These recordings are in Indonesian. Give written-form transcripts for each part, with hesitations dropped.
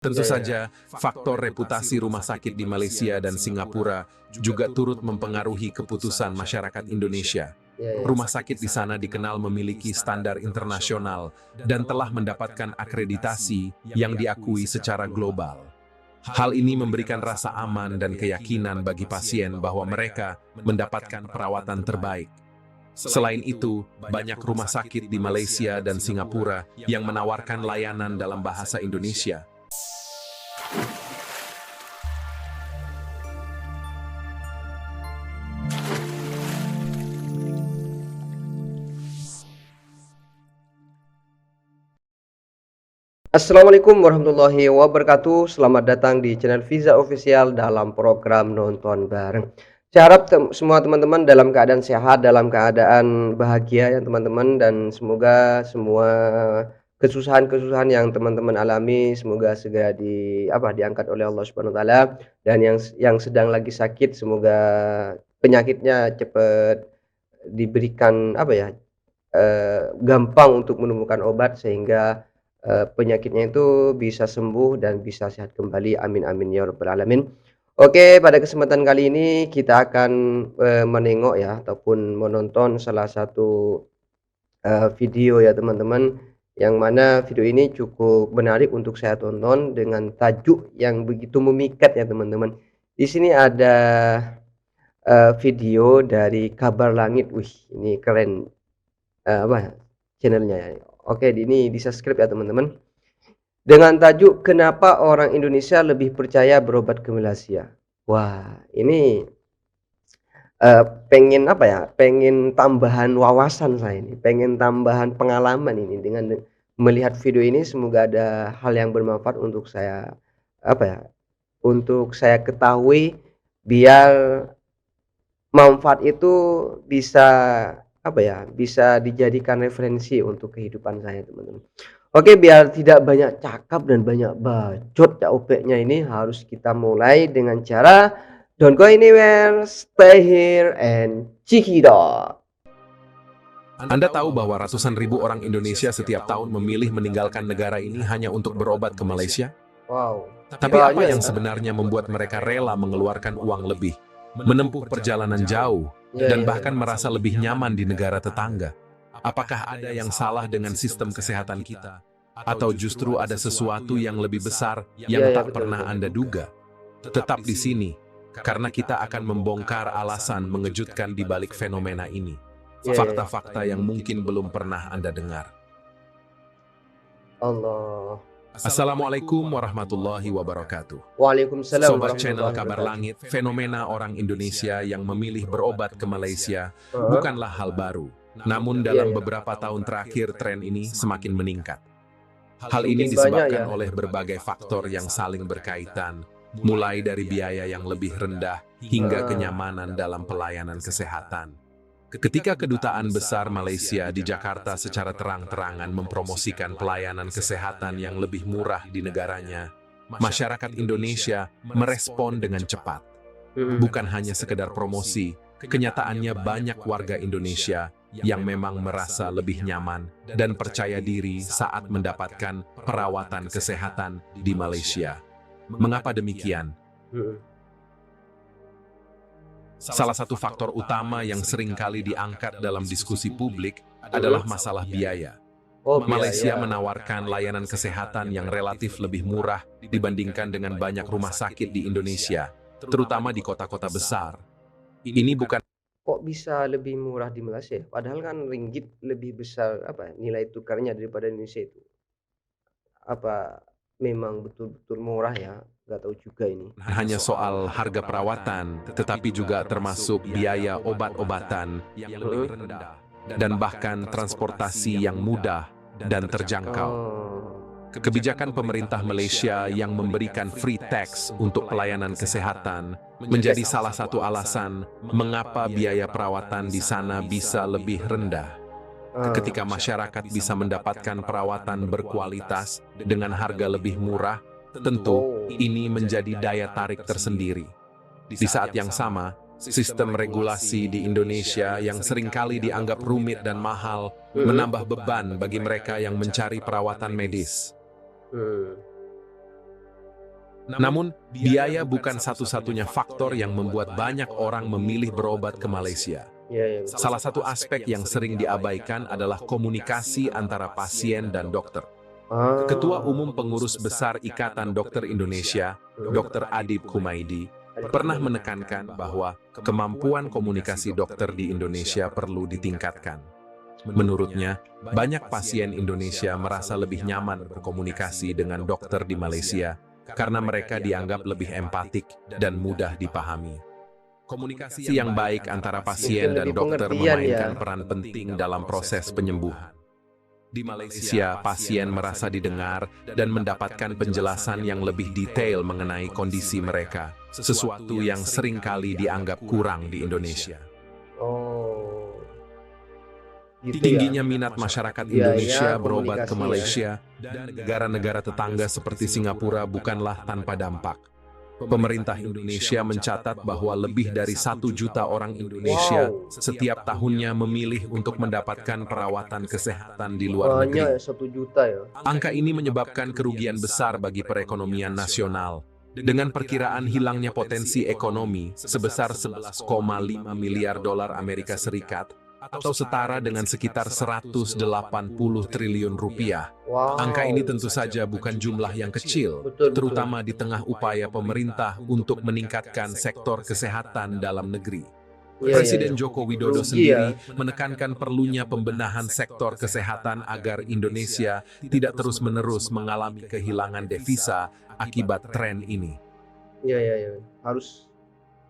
Tentu Iya iya. saja, faktor reputasi rumah sakit di Malaysia dan Singapura juga turut mempengaruhi keputusan masyarakat Indonesia. Iya iya. Rumah sakit di sana dikenal memiliki standar internasional dan telah mendapatkan akreditasi yang diakui secara global. Hal ini memberikan rasa aman dan keyakinan bagi pasien bahwa mereka mendapatkan perawatan terbaik. Selain itu, banyak rumah sakit di Malaysia dan Singapura yang menawarkan layanan dalam bahasa Indonesia. Assalamualaikum warahmatullahi wabarakatuh. Selamat datang di channel Fiza Official dalam program Nonton Bareng. Saya harap semua teman-teman dalam keadaan sehat, dalam keadaan bahagia ya teman-teman, dan semoga semua kesusahan-kesusahan yang teman-teman alami semoga segera diangkat oleh Allah Subhanahu wa taala, dan yang sedang lagi sakit semoga penyakitnya cepat diberikan gampang untuk menemukan obat sehingga penyakitnya itu bisa sembuh dan bisa sehat kembali, amin amin ya rabbal alamin. Oke, pada kesempatan kali ini kita akan, menengok ya ataupun menonton salah satu, video ya teman-teman, yang mana video ini cukup menarik untuk saya tonton dengan tajuk yang begitu memikat ya teman-teman. Di sini ada, video dari Kabar Langit. Wih, ini keren, channel-nya ya. Oke, ini di-subscribe ya teman-teman. Dengan tajuk "Kenapa Orang Indonesia Lebih Percaya Berobat ke Malaysia?" Wah, ini, pengen tambahan wawasan saya ini, pengen tambahan pengalaman ini dengan melihat video ini, semoga ada hal yang bermanfaat untuk saya, apa ya, untuk saya ketahui biar manfaat itu bisa, bisa dijadikan referensi untuk kehidupan saya, teman-teman. Oke, biar tidak banyak cakap dan banyak bacot ya opeknya ini, harus kita mulai dengan cara don't go anywhere, stay here and check it out. Anda tahu bahwa ratusan ribu orang Indonesia setiap tahun memilih meninggalkan negara ini hanya untuk berobat ke Malaysia? Wow, Tapi apa yang sebenarnya membuat mereka rela mengeluarkan uang lebih, menempuh perjalanan jauh, Iya dan iya iya. bahkan merasa lebih nyaman di negara tetangga? Apakah ada yang salah dengan sistem kesehatan kita? Atau justru ada sesuatu yang lebih besar Iya yang iya, tak betul pernah betul. Anda duga? Tetap di sini, karena kita akan membongkar alasan mengejutkan di balik fenomena ini. Iya iya iya. Fakta-fakta yang mungkin belum pernah Anda dengar. Allah. Assalamualaikum warahmatullahi wabarakatuh. Waalaikumsalam Sobat channel warahmatullahi Kabar wabarakatuh. Langit, fenomena orang Indonesia yang memilih berobat ke Malaysia Heeh. bukanlah hal baru. Namun Iya dalam iya. beberapa tahun terakhir tren ini semakin meningkat. Hal ini Makin banyak disebabkan ya. oleh berbagai faktor yang saling berkaitan, mulai dari biaya yang lebih rendah hingga Heeh. kenyamanan dalam pelayanan kesehatan. Ketika Kedutaan Besar Malaysia di Jakarta secara terang-terangan mempromosikan pelayanan kesehatan yang lebih murah di negaranya, masyarakat Indonesia merespon dengan cepat. Mhm. Bukan hanya sekedar promosi, kenyataannya banyak warga Indonesia yang memang merasa lebih nyaman dan percaya diri saat mendapatkan perawatan kesehatan di Malaysia. Mengapa demikian? Mhm. Salah satu faktor utama yang sering kali diangkat dalam diskusi publik adalah Mhm. masalah biaya. Oh, Malaysia biaya. menawarkan layanan kesehatan yang relatif lebih murah dibandingkan dengan banyak rumah sakit di Indonesia, terutama di kota-kota besar. Ini bukan Kok bisa lebih murah di Malaysia ya? Padahal kan ringgit lebih besar nilai tukarnya daripada Indonesia itu. Apa memang betul-betul murah ya? Nggak tahu juga ini. hanya soal harga perawatan, tetapi juga termasuk biaya obat-obatan yang lebih Mhm. rendah dan bahkan transportasi yang mudah dan terjangkau. Oh. Kebijakan pemerintah Malaysia yang memberikan free tax untuk pelayanan kesehatan menjadi salah satu alasan mengapa biaya perawatan di sana bisa lebih rendah. Ah. Ketika masyarakat bisa mendapatkan perawatan berkualitas dengan harga lebih murah, tentu Oh. ini menjadi daya tarik tersendiri. Di saat yang sama, sistem regulasi di Indonesia yang seringkali dianggap rumit dan mahal Mhm. menambah beban bagi mereka yang mencari perawatan medis. Hmm. Namun, biaya bukan satu-satunya faktor yang membuat banyak orang memilih berobat ke Malaysia. Iya, iya, betul. Salah satu aspek yang sering diabaikan adalah komunikasi antara pasien dan dokter. Ketua Umum Pengurus Besar Ikatan Dokter Indonesia, Dr. Adib Kumaidi, pernah menekankan bahwa kemampuan komunikasi dokter di Indonesia perlu ditingkatkan. Menurutnya, banyak pasien Indonesia merasa lebih nyaman berkomunikasi dengan dokter di Malaysia karena mereka dianggap lebih empatik dan mudah dipahami. Komunikasi yang baik antara pasien dan dokter memainkan peran penting dalam proses penyembuhan. Di Malaysia, pasien merasa didengar dan mendapatkan penjelasan yang lebih detail mengenai kondisi mereka, sesuatu yang seringkali dianggap kurang di Indonesia. Oh, gitu Tingginya ya. minat masyarakat Iya, Indonesia ya, berobat ke komunikasi ya. Malaysia dan negara-negara tetangga seperti Singapura bukanlah tanpa dampak. Pemerintah Indonesia mencatat bahwa lebih dari 1 juta orang Indonesia setiap tahunnya memilih untuk mendapatkan perawatan kesehatan di luar Hanya negeri. 1 juta ya. Angka ini menyebabkan kerugian besar bagi perekonomian nasional, dengan perkiraan hilangnya potensi ekonomi sebesar 11,5 miliar dolar Amerika Serikat atau setara dengan sekitar 180 triliun rupiah. Wow. Angka ini tentu saja bukan jumlah yang kecil, Betul, terutama di tengah upaya pemerintah untuk meningkatkan sektor kesehatan dalam negeri. Iya, Presiden iya. Joko Widodo Rugi sendiri ya. menekankan perlunya pembenahan sektor kesehatan agar Indonesia tidak terus-menerus mengalami kehilangan devisa akibat tren ini. Iya, iya, iya. Harus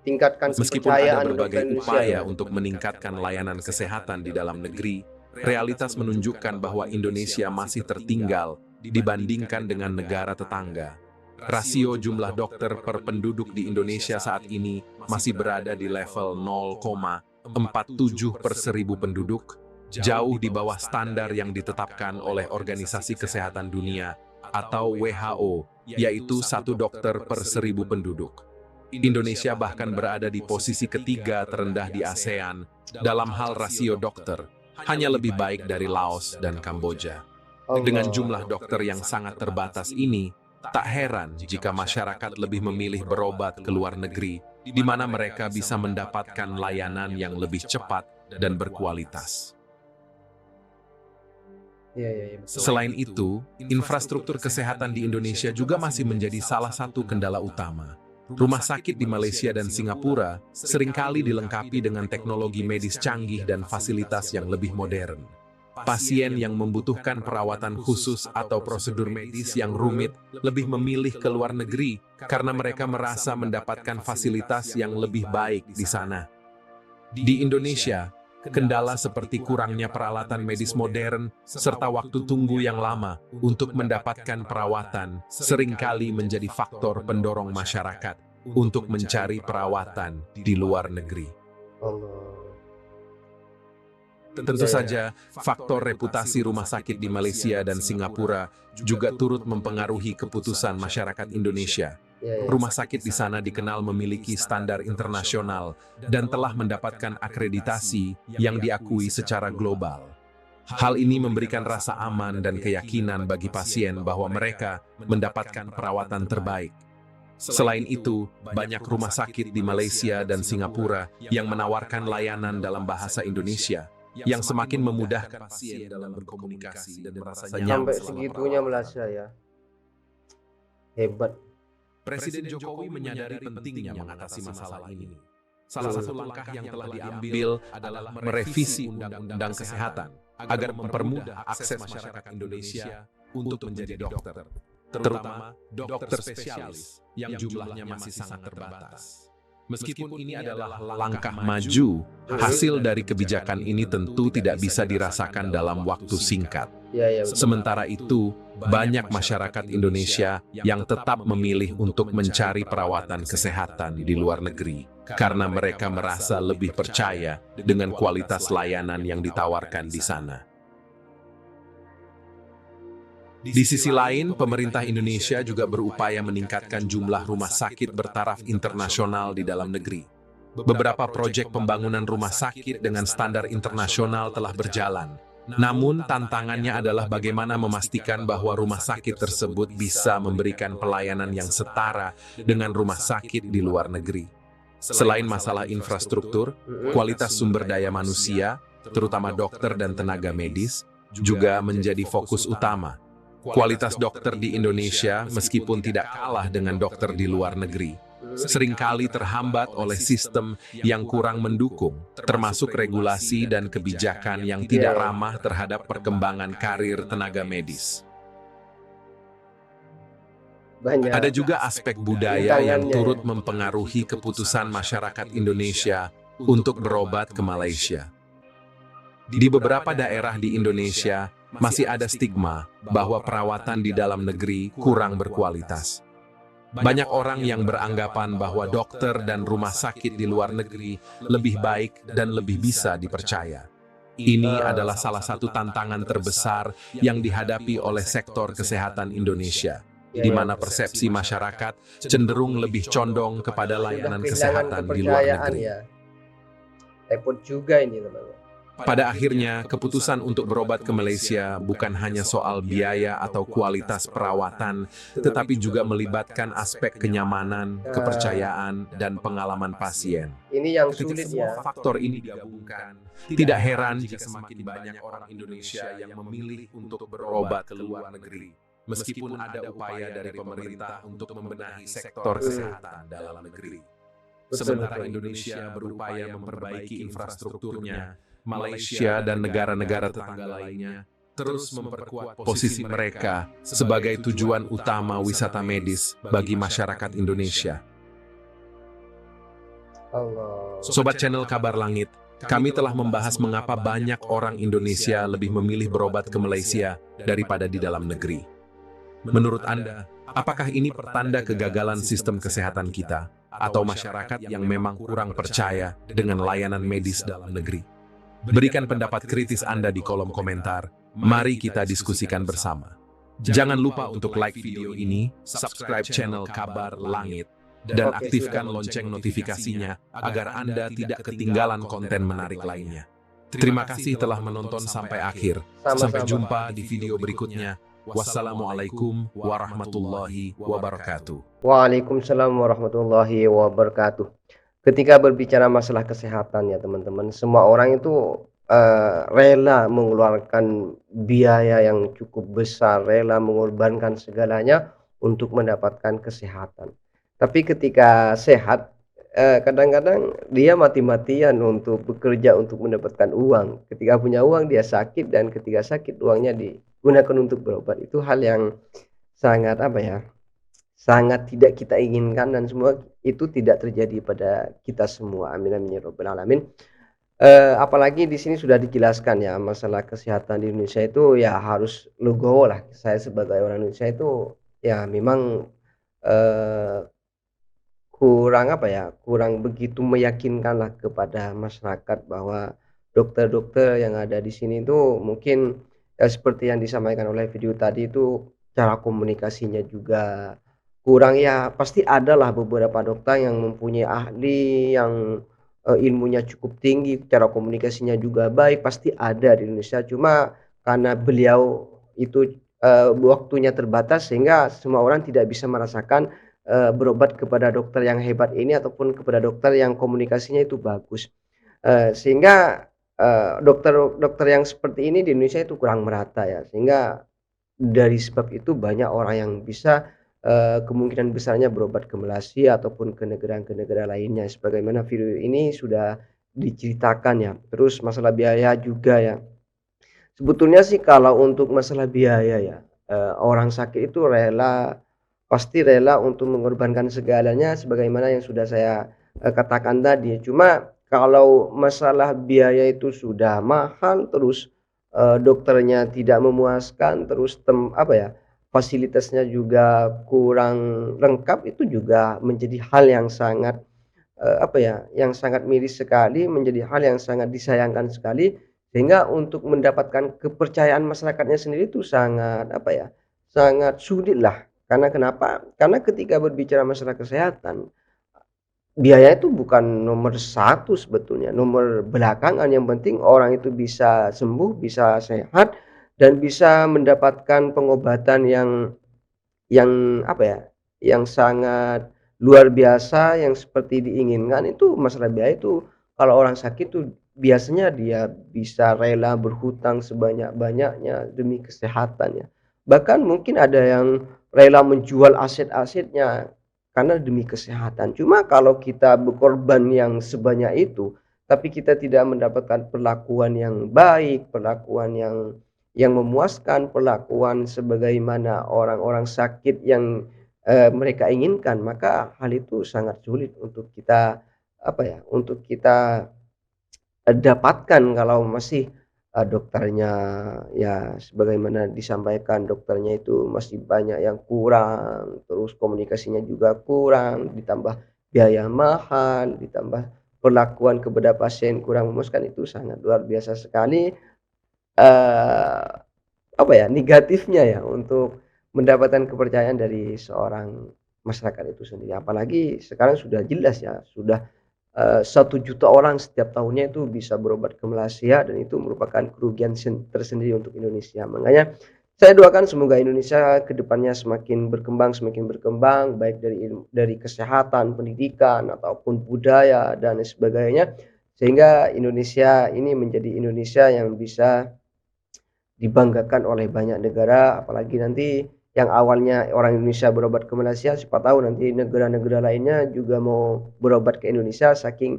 tingkatkan Meskipun ada kepercayaan berbagai dokter Indonesia upaya ya. untuk meningkatkan layanan kesehatan di dalam negeri, realitas menunjukkan bahwa Indonesia masih tertinggal dibandingkan dengan negara tetangga. Rasio jumlah dokter per penduduk di Indonesia saat ini masih berada di level 0,47 per 1.000 penduduk, jauh di bawah standar yang ditetapkan oleh Organisasi Kesehatan Dunia atau WHO, yaitu 1 dokter per 1.000 penduduk. Indonesia bahkan berada di posisi ketiga terendah di ASEAN dalam hal rasio dokter, hanya lebih baik dari Laos dan Kamboja. Dengan jumlah dokter yang sangat terbatas ini, tak heran jika masyarakat lebih memilih berobat ke luar negeri, di mana mereka bisa mendapatkan layanan yang lebih cepat dan berkualitas. Iya, iya, iya. Selain itu, infrastruktur kesehatan di Indonesia juga masih menjadi salah satu kendala utama. Rumah sakit di Malaysia dan Singapura seringkali dilengkapi dengan teknologi medis canggih dan fasilitas yang lebih modern. Pasien yang membutuhkan perawatan khusus atau prosedur medis yang rumit lebih memilih ke luar negeri karena mereka merasa mendapatkan fasilitas yang lebih baik di sana. Di Indonesia, kendala seperti kurangnya peralatan medis modern serta waktu tunggu yang lama untuk mendapatkan perawatan seringkali menjadi faktor pendorong masyarakat untuk mencari perawatan di luar negeri. Allah. Tentu saja, faktor reputasi rumah sakit di Malaysia dan Singapura juga turut mempengaruhi keputusan masyarakat Indonesia. Iya, iya. Rumah sakit di sana dikenal memiliki standar internasional dan telah mendapatkan akreditasi yang diakui secara global. Hal ini memberikan rasa aman dan keyakinan bagi pasien bahwa mereka mendapatkan perawatan terbaik. Selain itu, banyak rumah sakit di Malaysia dan Singapura yang menawarkan layanan dalam bahasa Indonesia, yang semakin memudahkan pasien dalam berkomunikasi dan merasa nyaman. Sampai segitunya Malaysia ya. Hebat. Presiden Jokowi menyadari pentingnya mengatasi masalah ini. Salah satu langkah yang telah diambil adalah merevisi Undang-Undang Kesehatan agar mempermudah akses masyarakat Indonesia untuk menjadi dokter, terutama dokter spesialis yang jumlahnya masih sangat terbatas. Meskipun ini adalah langkah maju, hasil dari kebijakan ini tentu tidak bisa dirasakan dalam waktu singkat. Iya, iya, betul. Sementara itu, banyak masyarakat Indonesia yang tetap memilih untuk mencari perawatan kesehatan di luar negeri karena mereka merasa lebih percaya dengan kualitas layanan yang ditawarkan di sana. Di sisi lain, pemerintah Indonesia juga berupaya meningkatkan jumlah rumah sakit bertaraf internasional di dalam negeri. Beberapa proyek pembangunan rumah sakit dengan standar internasional telah berjalan, Namun tantangannya adalah bagaimana memastikan bahwa rumah sakit tersebut bisa memberikan pelayanan yang setara dengan rumah sakit di luar negeri. Selain masalah infrastruktur, kualitas sumber daya manusia, terutama dokter dan tenaga medis, juga menjadi fokus utama. Kualitas dokter di Indonesia, meskipun tidak kalah dengan dokter di luar negeri, seringkali terhambat oleh sistem yang kurang mendukung, termasuk regulasi dan kebijakan yang tidak ramah terhadap perkembangan karir tenaga medis. Banyak Ada juga aspek budaya yang rintangannya turut ya. mempengaruhi keputusan masyarakat Indonesia untuk berobat ke Malaysia. Di beberapa daerah di Indonesia, masih ada stigma bahwa perawatan di dalam negeri kurang berkualitas. Banyak orang yang beranggapan bahwa dokter dan rumah sakit di luar negeri lebih baik dan lebih bisa dipercaya. Ini adalah salah satu tantangan terbesar yang dihadapi oleh sektor kesehatan Indonesia, di mana persepsi masyarakat cenderung lebih condong kepada layanan kesehatan di luar negeri. Ya. Repot juga ini teman-teman. Pada akhirnya, keputusan untuk berobat ke Malaysia bukan hanya soal biaya atau kualitas perawatan, tetapi juga melibatkan aspek kenyamanan, kepercayaan, dan pengalaman pasien. Ini yang Ketika sulit semua ya. faktor ini digabungkan, tidak heran jika semakin banyak orang Indonesia yang memilih untuk berobat ke luar negeri. Meskipun ada upaya dari pemerintah untuk membenahi sektor kesehatan dalam negeri. Sementara Indonesia berupaya memperbaiki infrastrukturnya, Malaysia dan negara-negara tetangga lainnya terus memperkuat posisi mereka sebagai tujuan utama wisata medis bagi masyarakat Indonesia. Allah. Sobat channel Kabar Langit, kami telah membahas mengapa banyak orang Indonesia lebih memilih berobat ke Malaysia daripada di dalam negeri. Menurut Anda, apakah ini pertanda kegagalan sistem kesehatan kita atau masyarakat yang memang kurang percaya dengan layanan medis dalam negeri? Berikan pendapat kritis Anda di kolom komentar. Mari kita diskusikan bersama. Jangan lupa untuk like video ini, subscribe channel Kabar Langit, dan aktifkan lonceng notifikasinya agar Anda tidak ketinggalan konten menarik lainnya. Terima kasih telah menonton sampai akhir. Sampai jumpa di video berikutnya. Wassalamualaikum warahmatullahi wabarakatuh. Waalaikumsalam warahmatullahi wabarakatuh. Ketika berbicara masalah kesehatan ya teman-teman, semua orang itu rela mengeluarkan biaya yang cukup besar, rela mengorbankan segalanya untuk mendapatkan kesehatan. Tapi ketika sehat, kadang-kadang dia mati-matian untuk bekerja untuk mendapatkan uang. Ketika punya uang dia sakit, dan ketika sakit uangnya digunakan untuk berobat. Itu hal yang sangat sangat tidak kita inginkan, dan semua itu tidak terjadi pada kita semua. Amin amin ya rabbal alamin. Apalagi di sini sudah dijelaskan ya, masalah kesehatan di Indonesia itu ya harus legowo lah. Saya sebagai orang Indonesia itu ya memang kurang begitu meyakinkan lah kepada masyarakat bahwa dokter-dokter yang ada di sini itu mungkin ya seperti yang disampaikan oleh video tadi itu, cara komunikasinya juga kurang ya. Pasti ada lah beberapa dokter yang mempunyai ahli yang ilmunya cukup tinggi, cara komunikasinya juga baik, pasti ada di Indonesia. Cuma karena beliau itu waktunya terbatas, sehingga semua orang tidak bisa merasakan berobat kepada dokter yang hebat ini ataupun kepada dokter yang komunikasinya itu bagus. Sehingga dokter-dokter yang seperti ini di Indonesia itu kurang merata ya. Sehingga dari sebab itu banyak orang yang bisa kemungkinan besarnya berobat ke Malaysia ataupun ke negara lainnya, sebagaimana video ini sudah diceritakan ya. Terus masalah biaya juga ya. Sebetulnya sih kalau untuk masalah biaya ya, orang sakit itu pasti rela untuk mengorbankan segalanya sebagaimana yang sudah saya katakan tadi. Cuma kalau masalah biaya itu sudah mahal, terus dokternya tidak memuaskan, terus fasilitasnya juga kurang lengkap, itu juga menjadi hal yang sangat yang sangat miris sekali, menjadi hal yang sangat disayangkan sekali. Sehingga untuk mendapatkan kepercayaan masyarakatnya sendiri itu sangat sulit lah. Karena kenapa? Karena ketika berbicara masalah kesehatan, biaya itu bukan nomor satu sebetulnya, nomor belakangan, yang penting orang itu bisa sembuh, bisa sehat, dan bisa mendapatkan pengobatan yang apa ya, yang sangat luar biasa, yang seperti diinginkan. Itu masalah biaya itu, kalau orang sakit tuh biasanya dia bisa rela berhutang sebanyak-banyaknya demi kesehatannya. Bahkan mungkin ada yang rela menjual aset-asetnya karena demi kesehatan. Cuma kalau kita berkorban yang sebanyak itu, tapi kita tidak mendapatkan perlakuan yang baik, perlakuan yang memuaskan, perlakuan sebagaimana orang-orang sakit yang, mereka inginkan, maka hal itu sangat sulit untuk kita, apa ya, untuk kita, dapatkan kalau masih, dokternya ya sebagaimana disampaikan, dokternya itu masih banyak yang kurang, terus komunikasinya juga kurang, ditambah biaya mahal, ditambah perlakuan kepada pasien kurang memuaskan, itu sangat luar biasa sekali, eee apa ya, negatifnya ya untuk mendapatkan kepercayaan dari seorang masyarakat itu sendiri. Apalagi sekarang sudah jelas ya, sudah, 1 juta orang setiap tahunnya itu bisa berobat ke Malaysia, dan itu merupakan kerugian tersendiri untuk Indonesia. Makanya saya doakan semoga Indonesia ke depannya semakin berkembang, baik dari kesehatan, pendidikan, ataupun budaya dan lain sebagainya, sehingga Indonesia ini menjadi Indonesia yang bisa dibanggakan oleh banyak negara. Apalagi nanti yang awalnya orang Indonesia berobat ke Malaysia, siapa tahu nanti negara-negara lainnya juga mau berobat ke Indonesia saking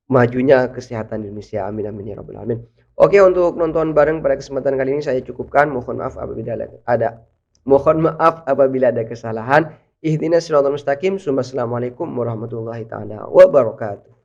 majunya kesehatan Indonesia. Amin amin ya rabbal alamin. Oke, untuk nonton bareng pada kesempatan kali ini saya cukupkan. Mohon maaf apabila ada kesalahan. Ihdinas siratal mustaqim. Assalamualaikum warahmatullahi taala wabarakatuh.